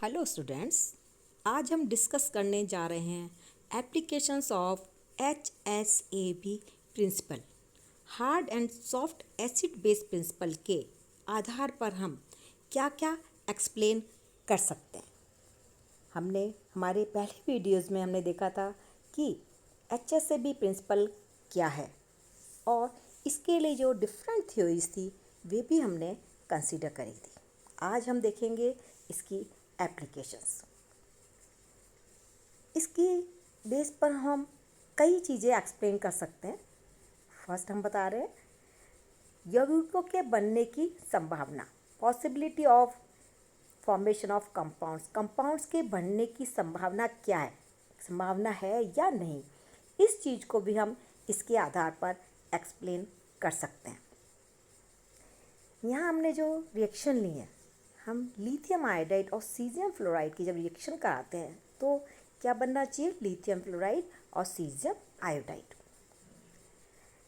Hello students, आज हम discuss करने जा रहे हैं applications of HSAB principle. Hard and soft acid base principle के आधार पर हम क्या क्या एक्सप्लेन कर सकते हैं। हमने हमारे पहले वीडियोस में हमने देखा था कि HSAB प्रिंसिपल क्या है और इसके लिए जो डिफरेंट थ्योरीज थी वे भी हमने कंसीडर करी थी। आज हम देखेंगे इसकी एप्लीकेशंस। इसकी बेस पर हम कई चीज़ें एक्सप्लेन कर सकते हैं। फर्स्ट हम बता रहे हैं यौगिकों के बनने की संभावना, possibility of formation of compounds के बनने की संभावना क्या है, संभावना है या नहीं, इस चीज़ को भी हम इसके आधार पर एक्सप्लेन कर सकते हैं। यहाँ हमने जो रिएक्शन ली है, हम लिथियम आयोडाइड और सीजियम फ्लोराइड की जब रिएक्शन कराते हैं तो क्या बनना चाहिए, लिथियम फ्लोराइड और सीजियम आयोडाइड।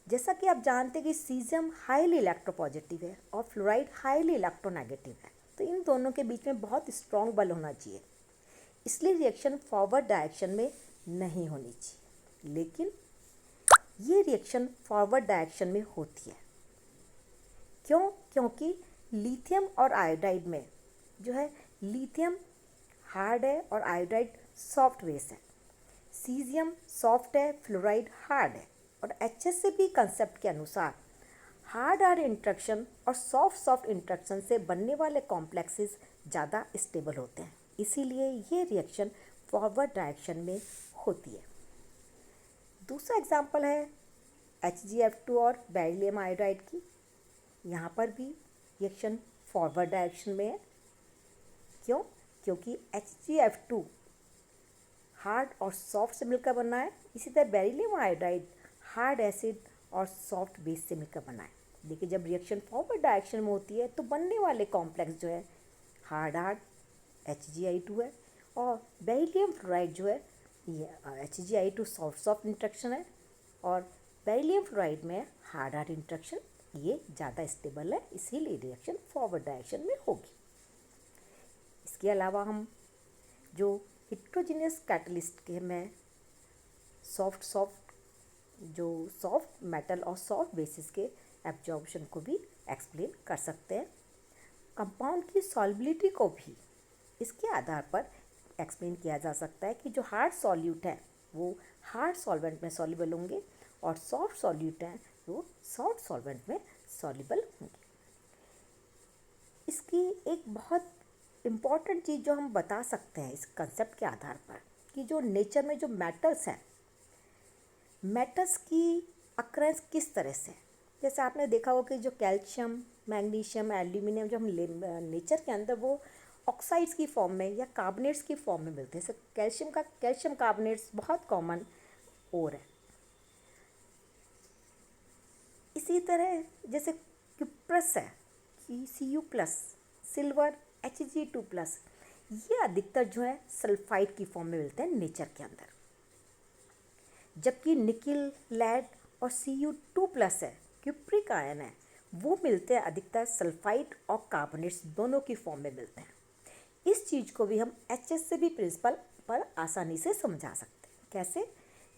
जैसा कि आप जानते हैं कि सीजियम हाईली इलेक्ट्रोपॉजिटिव है और फ्लोराइड हाईली इलेक्ट्रोनेगेटिव है, तो इन दोनों के बीच में बहुत स्ट्रॉन्ग बल होना चाहिए, इसलिए रिएक्शन फॉरवर्ड डायरेक्शन में नहीं होनी चाहिए। लेकिन ये रिएक्शन फॉरवर्ड डायरेक्शन में होती है। क्यों? क्योंकि लिथियम और आयोडाइड में जो है लिथियम हार्ड है और आयोडाइड सॉफ्ट बेस है, सीजियम सॉफ्ट है, फ्लोराइड हार्ड है। और HSAB कंसेप्ट के अनुसार हार्ड इंट्रैक्शन और सॉफ्ट इंट्रैक्शन से बनने वाले कॉम्प्लेक्सेस ज़्यादा स्टेबल होते हैं, इसीलिए ये रिएक्शन फॉरवर्ड डायरेक्शन में होती है। दूसरा एग्जाम्पल है HgF2 और बेरिलियम आयोडाइड की। यहाँ पर भी रिएक्शन फॉरवर्ड डायरेक्शन में है। क्यों? क्योंकि HgF2 हार्ड और सॉफ्ट से मिलकर बना है, इसी तरह बेरिलियम आयोडाइड हार्ड एसिड और सॉफ्ट बेस से मिलकर बना है। देखिए, जब रिएक्शन फॉरवर्ड डायरेक्शन में होती है तो बनने वाले कॉम्प्लेक्स जो है हार्ड HgI2 है और बेरिलियम फ्लोराइड जो है ये HgI2 सॉफ्ट इंट्रैक्शन है और बेरिलियम फ्लोराइड में हार्ड इंट्रैक्शन, ये ज़्यादा स्टेबल है, इसीलिए रिएक्शन फॉरवर्ड डायरेक्शन में होगी। इसके अलावा हम जो हेट्रोजीनियस कैटलिस्ट के में सॉफ्ट मेटल और सॉफ्ट बेसिस के एब्जॉर्प्शन को भी एक्सप्लेन कर सकते हैं। कंपाउंड की सॉल्बिलिटी को भी इसके आधार पर एक्सप्लेन किया जा सकता है कि जो हार्ड सॉल्यूट है वो हार्ड सॉल्वेंट में सॉल्युबल होंगे और सॉफ्ट सॉल्यूट हैं वो सॉफ्ट सॉल्वेंट में सॉल्युबल होंगे। इसकी एक बहुत इम्पॉर्टेंट चीज़ जो हम बता सकते हैं इस कंसेप्ट के आधार पर कि जो नेचर में जो मेटल्स हैं, मेटल्स की अक्रेंस किस तरह से, जैसे आपने देखा हो कि जो कैल्शियम, मैग्नीशियम, एल्यूमिनियम जो हम नेचर के अंदर वो ऑक्साइड्स की फॉर्म में या कार्बोनेट्स की फॉर्म में मिलते हैं। जैसे कैल्शियम कार्बोनेट्स बहुत कॉमन और है। इसी तरह जैसे क्यूप्रस है कि Cu+, सिल्वर Hg2+, ये अधिकतर जो है सल्फाइड की फॉर्म में मिलते हैं नेचर के अंदर, जबकि निकिल, लेड और Cu2+ है, क्यूप्रिक आयन है, वो मिलते हैं अधिकतर सल्फाइड और कार्बोनेट्स दोनों की फॉर्म में मिलते हैं। इस चीज़ को भी हम HSAB प्रिंसिपल पर आसानी से समझा सकते हैं। कैसे?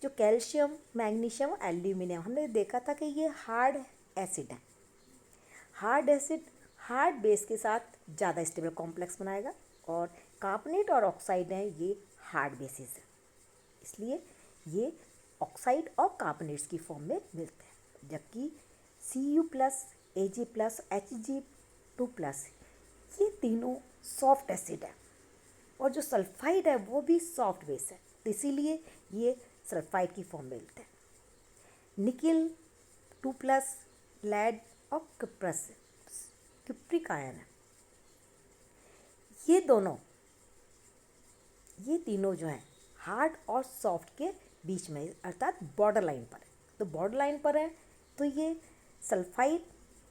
जो कैल्शियम, मैग्नीशियम, एल्यूमिनियम हमने देखा था कि ये हार्ड एसिड है। हार्ड एसिड हार्ड बेस के साथ ज़्यादा स्टेबल कॉम्प्लेक्स बनाएगा और कार्बोनेट और ऑक्साइड हैं ये हार्ड बेसिस है, इसलिए ये ऑक्साइड और कार्बोनेट्स की फॉर्म में मिलते हैं। जबकि Cu+, Ag+, Hg2+ ये तीनों सॉफ्ट एसिड है और जो सल्फाइड है वो भी सॉफ्ट बेस है, इसीलिए ये सल्फाइड की फॉर्म में मिलते हैं। निकिल 2+, लेड और क्यूप्रिक आयन है, ये तीनों जो हैं हार्ड और सॉफ्ट के बीच में, अर्थात बॉर्डर लाइन पर है। तो बॉर्डर लाइन पर है तो ये सल्फाइड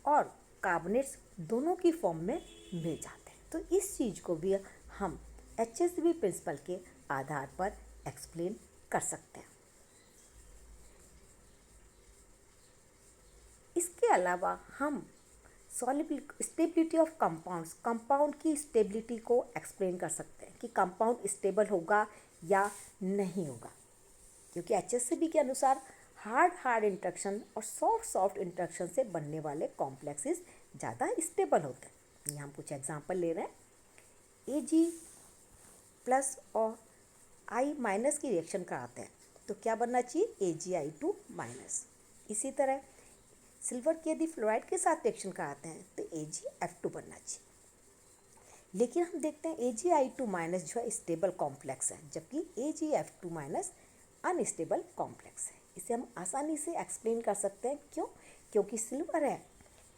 और कार्बोनेट्स दोनों की फॉर्म में मिल जाते हैं। तो इस चीज़ को भी हम HSAB प्रिंसिपल के आधार पर एक्सप्लेन कर सकते हैं। इसके अलावा हम स्टेबिलिटी ऑफ कंपाउंड्स, कंपाउंड की स्टेबिलिटी को एक्सप्लेन कर सकते हैं कि कंपाउंड स्टेबल होगा या नहीं होगा, क्योंकि HCB के अनुसार हार्ड इंट्रैक्शन और सॉफ्ट इंट्रैक्शन से बनने वाले कॉम्प्लेक्सेस ज़्यादा स्टेबल होते हैं। यहाँ हम कुछ एग्जांपल ले रहे हैं। Ag प्लस और I माइनस की रिएक्शन कराते हैं तो क्या बनना चाहिए, AgI2 माइनस। इसी तरह सिल्वर की यदि फ्लोराइड के साथ रिएक्शन कराते हैं तो AgF2 बनना चाहिए। लेकिन हम देखते हैं AgI2 माइनस जो है स्टेबल कॉम्प्लेक्स है, जबकि AgF2 माइनस अनस्टेबल कॉम्प्लेक्स है। इसे हम आसानी से एक्सप्लेन कर सकते हैं। क्यों? क्योंकि सिल्वर है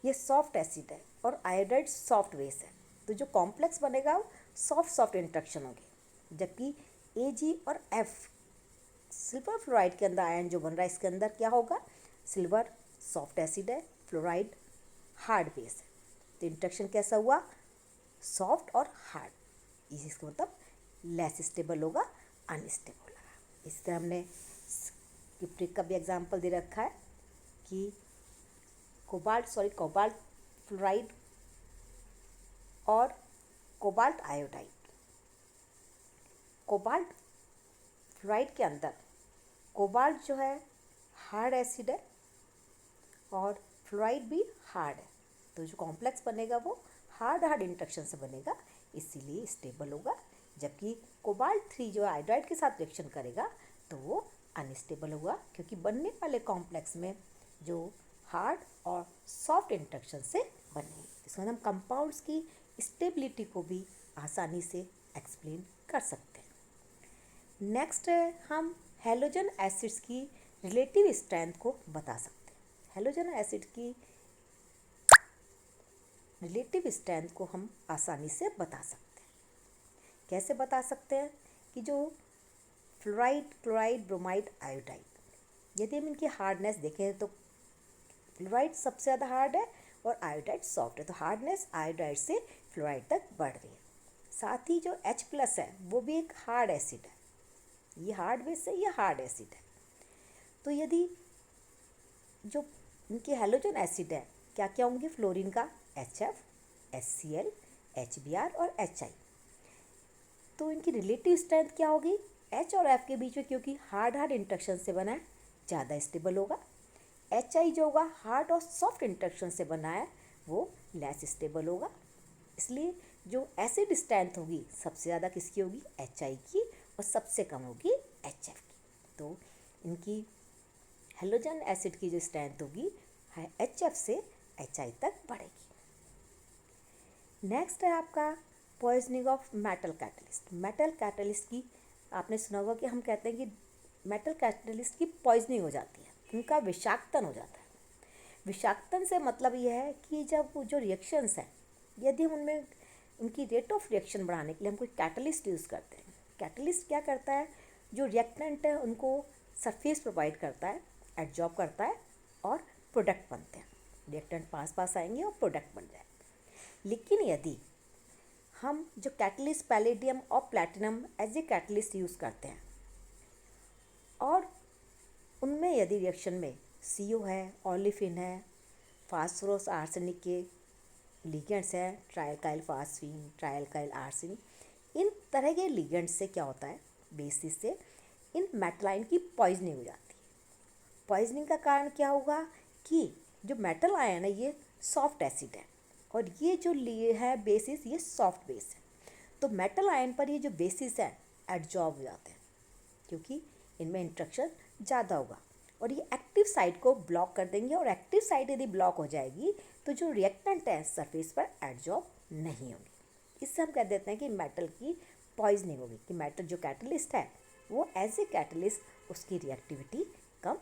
ये सॉफ्ट एसिड है और आयोडाइड सॉफ्ट बेस है, तो जो कॉम्प्लेक्स बनेगा वो सॉफ्ट इंट्रैक्शन होगी, जबकि Ag और F सिल्वर फ्लोराइड के अंदर आयन जो बन रहा है इसके अंदर क्या होगा, सिल्वर सॉफ्ट एसिड है, फ्लोराइड हार्ड बेस है, तो इंट्रैक्शन कैसा हुआ, सॉफ्ट और हार्ड। इसका मतलब लेस स्टेबल होगा, अनस्टेबल होगा। इस तरह हमने किप्रिक का भी एग्जांपल दे रखा है कि कोबाल्ट फ्लोराइड और कोबाल्ट आयोडाइड। कोबाल्ट फ्लोराइड के अंदर कोबाल्ट जो है हार्ड एसिड है और फ्लोराइड भी हार्ड है, तो जो कॉम्प्लेक्स बनेगा वो हार्ड इंट्रैक्शन से बनेगा, इसीलिए स्टेबल होगा। जबकि कोबाल्ट 3 जो आयोडाइड के साथ रिएक्शन करेगा तो वो अनस्टेबल होगा, क्योंकि बनने वाले कॉम्प्लेक्स में जो हार्ड और सॉफ्ट इंट्रैक्शन से बने। इसमें हम कंपाउंड्स की स्टेबिलिटी को भी आसानी से एक्सप्लेन कर सकते हैं। नेक्स्ट हम हैलोजन एसिड्स की रिलेटिव स्ट्रेंथ को बता सकते हैं। हैलोजन एसिड की रिलेटिव स्ट्रेंथ को हम आसानी से बता सकते हैं। कैसे बता सकते हैं कि जो फ्लोराइड, क्लोराइड, ब्रोमाइड, आयोडाइड, यदि हम इनकी हार्डनेस देखें तो फ्लोराइड सबसे ज़्यादा हार्ड है और आयोडाइड सॉफ्ट है, तो हार्डनेस आयोडाइड से फ्लोराइड तक बढ़ रही है। साथ ही जो H+ है वो भी एक हार्ड एसिड है, ये हार्ड बेस है, ये हार्ड एसिड है। तो यदि जो इनके हैलोजन एसिड है क्या क्या होंगे, फ्लोरीन का HF, HCl, HBr और HI, तो इनकी रिलेटिव स्ट्रेंथ क्या होगी, H और F के बीच में, क्योंकि हार्ड इंट्रैक्शन से बना है, ज़्यादा स्टेबल होगा। HI जो होगा हार्ड और सॉफ्ट इंट्रैक्शन से बना है वो लेस स्टेबल होगा। इसलिए जो एसिड स्ट्रेंथ होगी सबसे ज़्यादा किसकी होगी, HI की, और सबसे कम होगी HF की। तो इनकी हैलोजन एसिड की जो स्ट्रेंथ होगी HF से HI तक बढ़ेगी। नेक्स्ट है आपका poisoning of metal catalyst. Metal catalyst की आपने सुना होगा कि हम कहते हैं कि मेटल कैटलिस्ट की पॉइजनिंग हो जाती है, उनका विषाक्तन हो जाता है। विषाक्तन से मतलब यह है कि जब जो रिएक्शंस हैं यदि हम उनमें उनकी रेट ऑफ रिएक्शन बढ़ाने के लिए हम कोई कैटलिस्ट यूज़ करते हैं। कैटलिस्ट क्या करता है, जो रिएक्टेंट है उनको सरफेस प्रोवाइड करता है, एडजॉर्ब करता है और प्रोडक्ट बनते हैं। रिएक्टेंट पास आएंगे और प्रोडक्ट बन जाए। लेकिन यदि हम जो कैटलिस्ट पैलेडियम और platinum as a catalyst use करते हैं और उनमें यदि रिएक्शन में CO है, ओलिफिन है, फास्फोरस आर्सेनिक के लिगेंड्स हैं, ट्राइल्काइल फास्फीन, ट्राइल्काइल आर्सेनिक, इन तरह के लिगेंड्स से क्या होता है, बेसिस से इन मेटल आयन की पॉइजनिंग हो जाती है। पॉइजनिंग का कारण क्या होगा कि जो मेटल आयन है ये सॉफ्ट एसिड है और ये जो लिए है बेसिस ये सॉफ्ट बेस है, तो मेटल आयन पर ये जो बेसिस है एडजॉर्ब हो जाते हैं, क्योंकि इनमें इंट्रैक्शन ज़्यादा होगा और ये एक्टिव साइट को ब्लॉक कर देंगे, और एक्टिव साइट यदि ब्लॉक हो जाएगी तो जो रिएक्टेंट है सरफेस पर एडजॉर्ब नहीं होगी। इससे हम कह देते हैं कि मेटल की पॉइजनिंग होगी, कि मेटल जो कैटलिस्ट है वो एज ए कैटलिस्ट उसकी रिएक्टिविटी कम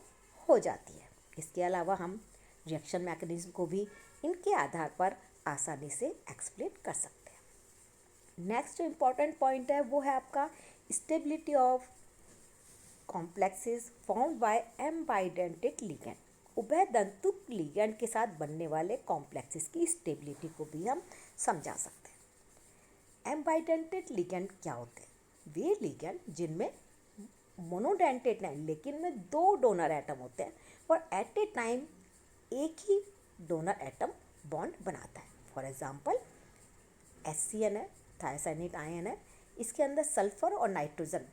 हो जाती है। इसके अलावा हम रिएक्शन मैकेनिज्म को भी इनके आधार पर आसानी से एक्सप्लेन कर सकते हैं। नेक्स्ट जो इम्पॉर्टेंट पॉइंट है वो है आपका stability of complexes formed by ambidentate ligand. उभयदंतुक लिगेंड के साथ बनने वाले कॉम्प्लेक्सेस की स्टेबिलिटी को भी हम समझा सकते हैं। एम्बाइडेंटेड लिगेंड क्या होते हैं, वे लिगेंड जिनमें मोनोडेंटेड है लेकिन में 2 डोनर एटम होते हैं और एट ए टाइम एक ही डोनर एटम बॉन्ड बनाता है। फॉर एग्जांपल HCN है, थायोसाइनेट आयन है, इसके अंदर सल्फर और नाइट्रोजन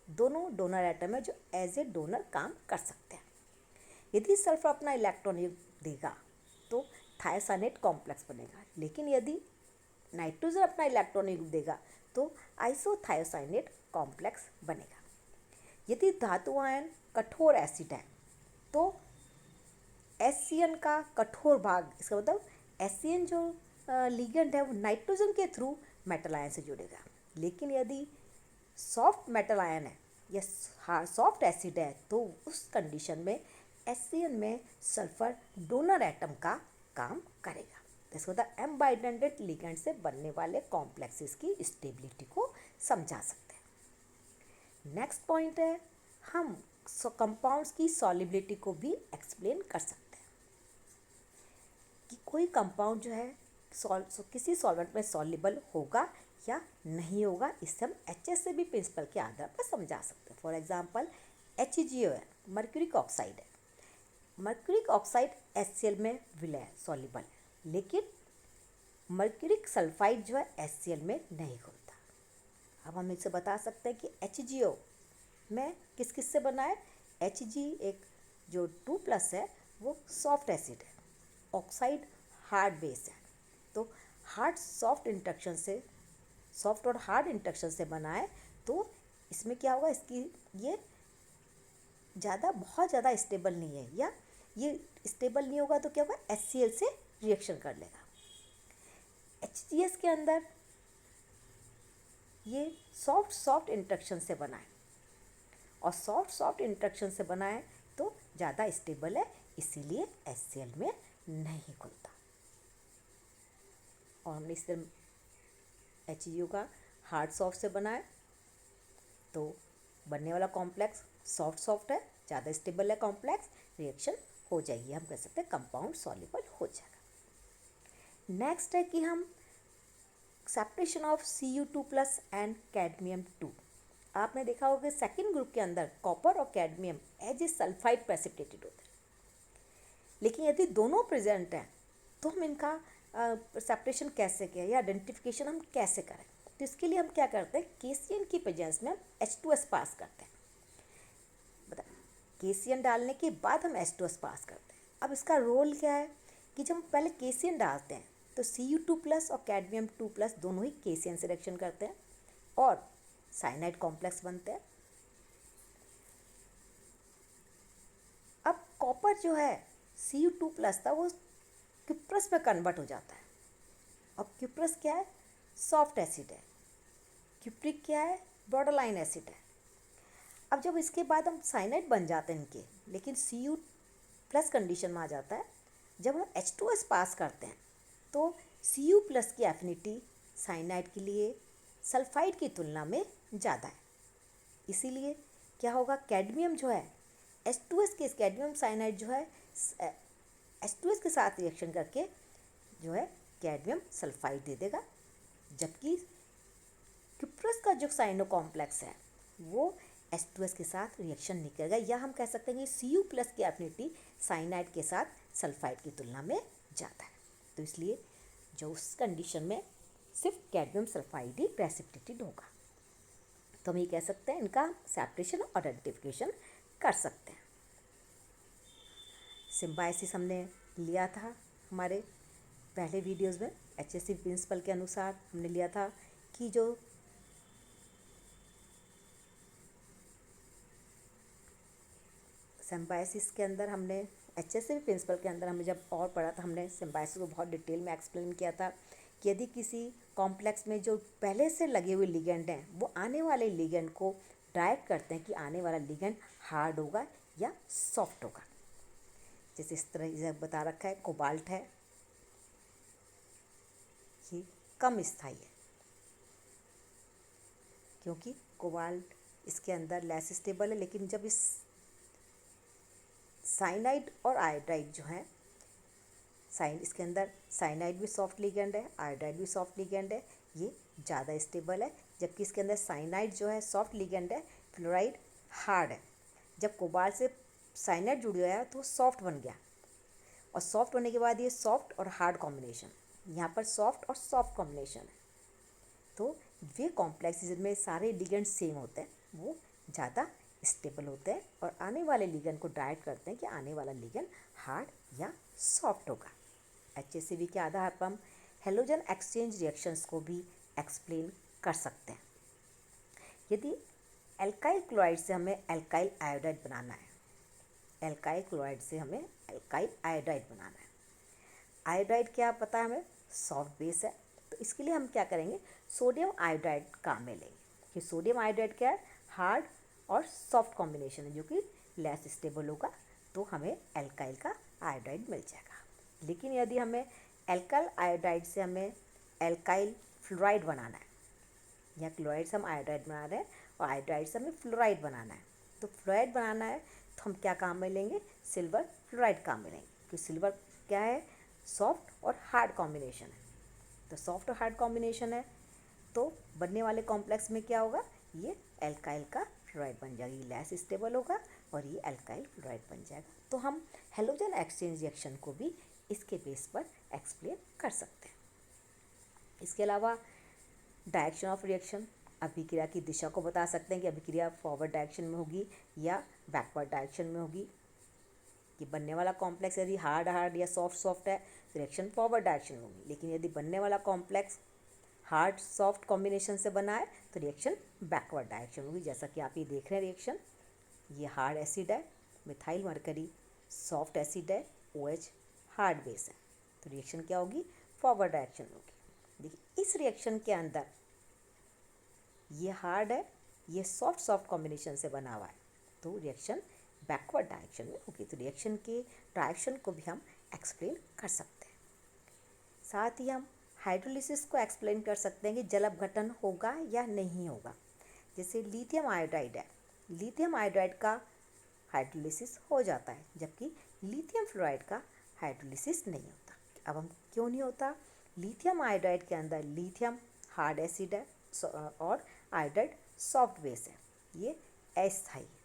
दोनों डोनर एटम है जो एज ए डोनर काम कर सकते हैं। यदि सल्फर अपना इलेक्ट्रॉन देगा तो थायोसाइनेट कॉम्प्लेक्स बनेगा, लेकिन यदि नाइट्रोजन अपना इलेक्ट्रॉन देगा तो आइसोथायोसाइनेट कॉम्प्लेक्स बनेगा। यदि धातु आयन कठोर एसिड है तो HCN का कठोर भाग, इसका मतलब HCN जो लिगेंड है वो नाइट्रोजन के थ्रू मेटल आयन से जुड़ेगा। लेकिन यदि सॉफ्ट मेटल आयन है या सॉफ्ट एसिड है तो उस कंडीशन में HCN में सल्फर डोनर एटम का काम करेगा। इसको एम बाइडेंडेड लिगेंड से बनने वाले कॉम्प्लेक्सेस की स्टेबिलिटी को समझा सकते हैं। नेक्स्ट पॉइंट है, हम कंपाउंड्स की सॉल्युबिलिटी को भी एक्सप्लेन कर सकते हैं कि कोई कंपाउंड जो है किसी सॉल्वेंट में सॉल्युबल होगा या नहीं होगा। इससे हम HSAB प्रिंसिपल के आधार पर समझा सकते हैं। फॉर एग्जांपल HgO है, मर्क्यूरिक ऑक्साइड है। मर्क्यूरिक ऑक्साइड HCl में विलय सॉल्युबल है, लेकिन मर्क्यूरिक सल्फाइड जो है HCl में नहीं घुलता। अब हम इसे बता सकते हैं कि HgO में किस किस से बना है। Hg एक जो 2+ है वो सॉफ्ट एसिड है, ऑक्साइड हार्ड बेस है। तो सॉफ्ट और हार्ड इंटरेक्शन से बना है, तो इसमें क्या होगा, इसकी ये बहुत ज़्यादा स्टेबल नहीं है, या ये स्टेबल नहीं होगा तो क्या होगा, HCl से रिएक्शन कर लेगा। HCS के अंदर ये सॉफ्ट इंटरेक्शन से बना है, और सॉफ्ट इंटरेक्शन से बना है तो ज़्यादा स्टेबल है, इसीलिए HCl में नहीं घुलता। और हमने इस तरह HgO का हार्ड सॉफ्ट से बना है, तो बनने वाला कॉम्प्लेक्स सॉफ्ट है, ज़्यादा स्टेबल है कॉम्प्लेक्स, रिएक्शन हो जाएगी, हम कह सकते हैं कंपाउंड सॉल्युबल हो जाएगा। नेक्स्ट है कि हम separation of Cu2+ and cadmium 2। आपने देखा होगा सेकेंड ग्रुप के अंदर कॉपर और cadmium as a sulphide precipitated होते हैं, लेकिन यदि दोनों प्रेजेंट हैं तो हम इनका सेपरेशन कैसे करें या आइडेंटिफिकेशन हम कैसे करें। तो इसके लिए हम क्या करते हैं, KCN की प्रेजेंस में हम H2S पास करते हैं। KCN डालने के बाद हम H2S पास करते हैं। अब इसका रोल क्या है कि जब हम पहले KCN डालते हैं तो Cu2+ और कैडमियम 2+ दोनों ही KCN से रिएक्शन करते हैं और साइनाइड कॉम्प्लेक्स बनते हैं। अब कॉपर जो है Cu2+ था वो क्यूप्रस में कन्वर्ट हो जाता है। अब क्यूप्रस क्या है, सॉफ्ट एसिड है। क्यूप्रिक क्या है, बॉर्डरलाइन एसिड है। अब जब इसके बाद हम साइनाइड बन जाते हैं इनके, लेकिन Cu+ कंडीशन में आ जाता है। जब हम H2S पास करते हैं तो Cu+ की एफिनिटी साइनाइड के लिए सल्फाइड की तुलना में ज़्यादा है। इसीलिए क्या होगा, कैडमियम जो है H2S के कैडमियम साइनाइड जो है H2S के साथ रिएक्शन करके जो है कैडमियम सल्फाइड दे देगा, जबकि क्यूप्रस का जो साइनो कॉम्प्लेक्स है वो H2S के साथ रिएक्शन नहीं करेगा, या हम कह सकते हैं कि Cu+ की एफिनिटी साइनाइड के साथ सल्फाइड की तुलना में ज़्यादा है। तो इसलिए जो उस कंडीशन में सिर्फ कैडमियम सल्फाइड ही प्रेसिपिटेटेड होगा। तो हम ये कह सकते हैं इनका सेपरेशन और आइडेंटिफिकेशन कर सकते हैं। सिम्बायोसिस हमने लिया था हमारे पहले वीडियोस में, HSAB प्रिंसिपल के अनुसार हमने लिया था कि जो सिम्बायोसिस के अंदर हमने HSAB प्रिंसिपल के अंदर हमने जब और पढ़ा था, हमने सिम्बायोसिस को बहुत डिटेल में एक्सप्लेन किया था कि यदि किसी कॉम्प्लेक्स में जो पहले से लगे हुए लिगेंड हैं वो आने वाले लिगेंड को डायरेक्ट करते हैं कि आने वाला लिगेंड हार्ड होगा या सॉफ्ट होगा। जैसे इस तरह से बता रखा है, कोबाल्ट है, ये कम स्थायी है क्योंकि कोबाल्ट इसके अंदर लेस स्टेबल है, लेकिन जब इस साइनाइड और आयोडाइड जो है, इसके अंदर साइनाइड भी सॉफ्ट लिगेंड है, आयोडाइड भी सॉफ्ट लिगेंड है, ये ज़्यादा स्टेबल है, जबकि इसके अंदर साइनाइड जो है सॉफ्ट लिगेंड है, फ्लोराइड हार्ड है। जब कोबाल्ट से साइनाइड जुड़ गया तो सॉफ्ट बन गया, और सॉफ्ट होने के बाद ये सॉफ्ट और हार्ड कॉम्बिनेशन, यहाँ पर सॉफ्ट और सॉफ्ट कॉम्बिनेशन है। तो वे कॉम्प्लेक्स जिनमें सारे लिगेंड सेम होते हैं वो ज़्यादा स्टेबल होते हैं और आने वाले लिगेंड को डायरेक्ट करते हैं कि आने वाला लिगेंड हार्ड या सॉफ्ट होगा। HCl के आधार पर हम हेलोजन एक्सचेंज रिएक्शंस को भी एक्सप्लेन कर सकते हैं। यदि एल्काइल क्लोराइड से हमें एल्काइल आयोडाइड बनाना है, एल्काइल क्लोराइड से हमें एल्काइल आयोडाइड बनाना है। आयोडाइड क्या पता है हमें, सॉफ्ट बेस है, तो इसके लिए हम क्या करेंगे, सोडियम आयोडाइड काम में लेंगे। कि सोडियम आयोडाइड क्या है, हार्ड और सॉफ्ट कॉम्बिनेशन है जो कि लेस स्टेबल होगा, तो हमें एल्काइल का आयोडाइड मिल जाएगा। लेकिन यदि हमें एल्काइल आयोडाइड से हमें एल्काइल फ्लोराइड बनाना है, या क्लोराइड से हम आयोडाइड बना रहे हैं और आयोडाइड से हमें फ्लोराइड बनाना है, तो फ्लोराइड बनाना है तो हम क्या काम में लेंगे, सिल्वर फ्लोराइड काम में लेंगे। क्योंकि सिल्वर क्या है, सॉफ्ट और हार्ड कॉम्बिनेशन है। तो सॉफ्ट और हार्ड कॉम्बिनेशन है तो बनने वाले कॉम्प्लेक्स में क्या होगा, ये एल्काइल का फ्लोराइड बन जाएगा, ये लेस स्टेबल होगा और ये एल्काइल फ्लोराइड बन जाएगा। तो हम हेलोजन एक्सचेंज रिएक्शन को भी इसके बेस पर एक्सप्लेन कर सकते हैं। इसके अलावा डायरेक्शन ऑफ रिएक्शन, अभिक्रिया की दिशा को बता सकते हैं कि अभिक्रिया फॉरवर्ड डायरेक्शन में होगी या बैकवर्ड डायरेक्शन में होगी। कि बनने वाला कॉम्प्लेक्स यदि हार्ड हार्ड या सॉफ्ट सॉफ्ट है तो रिएक्शन फॉरवर्ड डायरेक्शन में होगी, लेकिन यदि बनने वाला कॉम्प्लेक्स हार्ड सॉफ्ट कॉम्बिनेशन से बना है तो रिएक्शन बैकवर्ड डायरेक्शन होगी। जैसा कि आप ये देख रहे हैं रिएक्शन, ये हार्ड एसिड है मिथाइल मरकरी, सॉफ्ट एसिड है OH, हार्ड बेस है, तो रिएक्शन क्या होगी, फॉरवर्ड डायरेक्शन में होगी। देखिए इस रिएक्शन के अंदर ये हार्ड है, ये सॉफ्ट कॉम्बिनेशन से बना हुआ है, तो रिएक्शन बैकवर्ड डायरेक्शन में होगी। तो रिएक्शन के डायरेक्शन को भी हम एक्सप्लेन कर सकते हैं। साथ ही हम हाइड्रोलिसिस को एक्सप्लेन कर सकते हैं कि जल अपघटन होगा या नहीं होगा। जैसे लिथियम आयोडाइड है, लिथियम आयोडाइड का हाइड्रोलिसिस हो जाता है जबकि लिथियम फ्लोराइड का हाइड्रोलिसिस नहीं होता। अब हम क्यों नहीं होता, लिथियम आयोडाइड के अंदर लिथियम हार्ड एसिड है और आयोडाइड सॉफ्ट बेस है, ये अस्थायी है।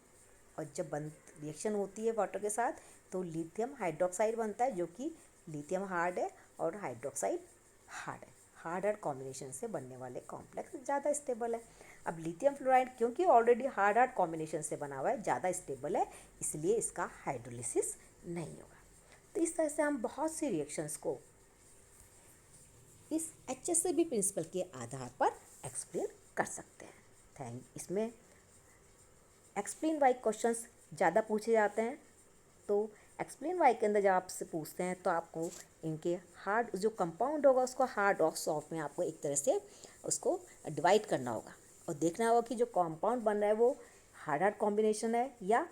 और जब रिएक्शन होती है वाटर के साथ तो लिथियम हाइड्रोक्साइड बनता है जो कि लिथियम हार्ड है और हाइड्रोक्साइड हार्ड है। हार्ड हार्ड कॉम्बिनेशन से बनने वाले कॉम्प्लेक्स ज़्यादा स्टेबल है। अब लिथियम फ्लोराइड क्योंकि ऑलरेडी हार्ड हार्ड कॉम्बिनेशन से बना हुआ है, ज़्यादा स्टेबल है, इसलिए इसका हाइड्रोलिसिस नहीं होगा। तो इस तरह से हम बहुत सी रिएक्शंस को इस HCl प्रिंसिपल के आधार पर एक्सप्लेन कर सकते हैं। इसमें एक्सप्लेन वाई क्वेश्चंस ज़्यादा पूछे जाते हैं, तो एक्सप्लेन वाई के अंदर जब आपसे पूछते हैं तो आपको इनके हार्ड जो कंपाउंड होगा उसको हार्ड और सॉफ्ट में आपको एक तरह से उसको डिवाइड करना होगा और देखना होगा कि जो कंपाउंड बन रहा है वो हार्ड हार्ड कॉम्बिनेशन है या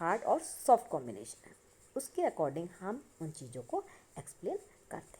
हार्ड और सॉफ्ट कॉम्बिनेशन है। उसके अकॉर्डिंग हम उन चीज़ों को एक्सप्लेन करते हैं।